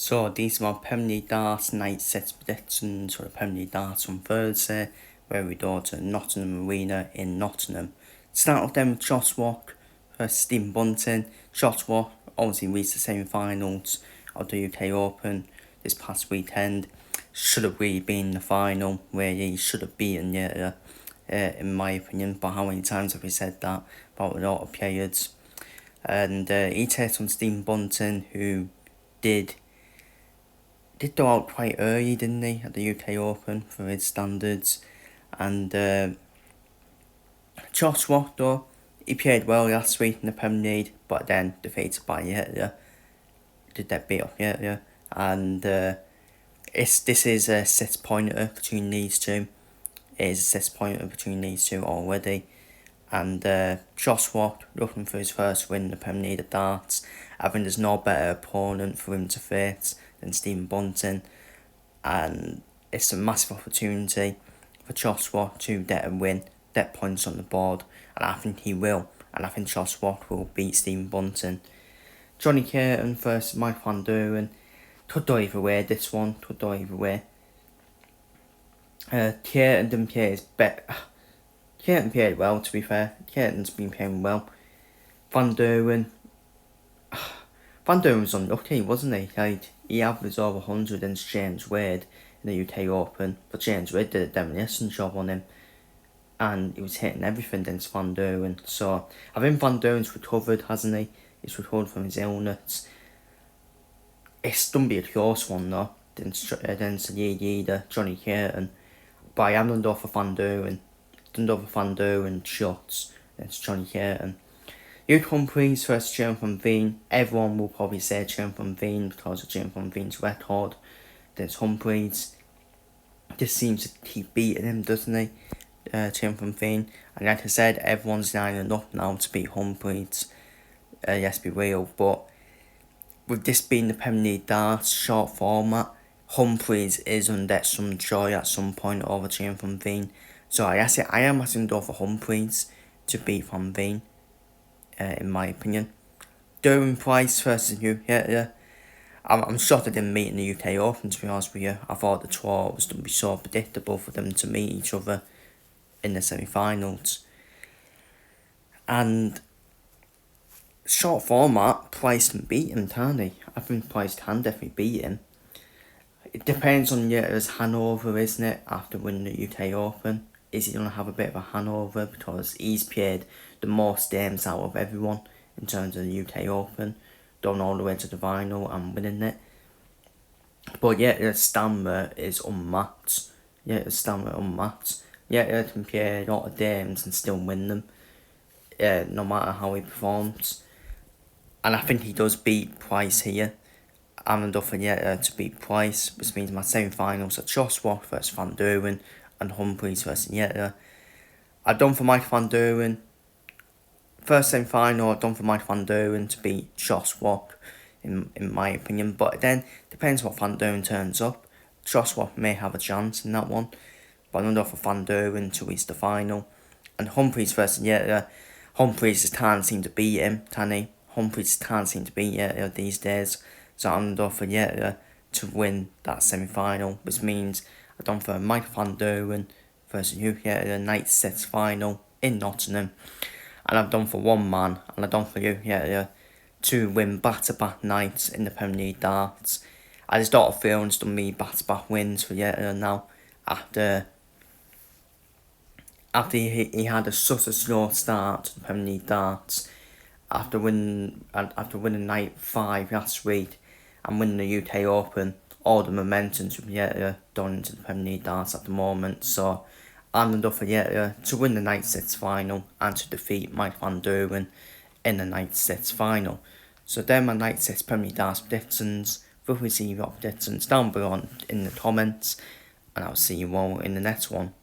So these are my Premier League darts night sets predictions for the Premier League darts on Thursday, where we go to Nottingham Arena in Nottingham. Start off then with Josh Watt versus Stephen Bunting. Josh Watt obviously reached the semi-finals of the UK Open this past weekend. Should have really been the final where he should have beaten Yates, in my opinion. But how many times have we said that about a lot of players? And he takes on Stephen Bunting, who did go out quite early, didn't he, at the UK Open for his standards. And Josh Watt, though, he played well last week in the Premier League, but then defeated by Yates. Did that beat off Yates. And this is a set pointer between these two. It is a set pointer between these two already. And Josh Watt, looking for his first win in the Premier League of darts. I think there's no better opponent for him to face than Stephen Bunting. And it's a massive opportunity for Josh Watt to get a win, get points on the board. And I think he will. And I think Josh Watt will beat Stephen Bunting. Johnny Curtin versus Mike Van Duren. Could go either way, this one. Could go either way. Curtin didn't play his best. Curtin played well, to be fair. Curtin's been playing well. Van Duren was unlucky, wasn't he? He averaged over 100 against James Wade in the UK Open. But James Wade did a demolition job on him. And he was hitting everything against Van Duren. So, I think Van Duren's recovered, hasn't he? He's recovered from his illness. It's going to be a close one, though, against the leader, Johnny Curtin. But I am done for Van Duren. Van Duren shots against Johnny Curtin. Luke Humphries versus Jonathan Veen. Everyone will probably say Jonathan Veen because of Jonathan Veen's record against Humphries. Just seems to keep beating him, doesn't he? Jonathan Veen. And like I said, everyone's lining up now to beat Humphries. Let's be real. But with this being the Premier League darts short format, Humphries is under some joy at some point over Jonathan Veen. So I am asking though for Humphries to beat Van Veen, in my opinion. Gerwyn Price versus Hugh Yates. I'm shocked they didn't meet in the UK Open, to be honest with you. I thought the tour was going to be so predictable for them to meet each other in the semi-finals. And short format, Price can beat him, can't he? I think Price can definitely beat him. It depends on Yates' hangover, isn't it, after winning the UK Open. Is he going to have a bit of a hangover because he's played the most games out of everyone in terms of the UK Open, going all the way to the final and winning it. But Yates' stamina is unmatched. Yates can play a lot of games and still win them, no matter how he performs. And I think he does beat Price here. I'm enough for Yates to beat Price, which means my semi-finals are Josh Watt versus Van Duren and Humphries versus Yates. I've done for Mike Van Duren. First semi-final, I've done for Mike Van Duren to beat Josh Watt, in my opinion. But then, depends what Van Duren turns up. Josh Watt may have a chance in that one. But I'm done for Van Duren to reach the final. And Humphries versus Yates. Humphries can't seem to beat him, can he? Humphries can't seem to beat Yates these days. So I'm done for Yates to win that semi-final, which means I've done for Mike Van Duren versus Hugh Yates night sets final in Nottingham. And I've done for one man, and I've done for Hugh Yates to win back-to-back nights in the Premier League darts. I just don't feel it's done me back-to-back wins for Yates now after he had such a slow start to the Premier League darts. After winning night 5 last week and winning the UK Open, all the momentum's from Yates done into the Premier League darts at the moment. So I'm enough for Yates to win the night sets final and to defeat Mike Van Duren in the night sets final. So then my night sets Premier League darts predictions. Feel free to see your predictions down below in the comments, and I'll see you all in the next one.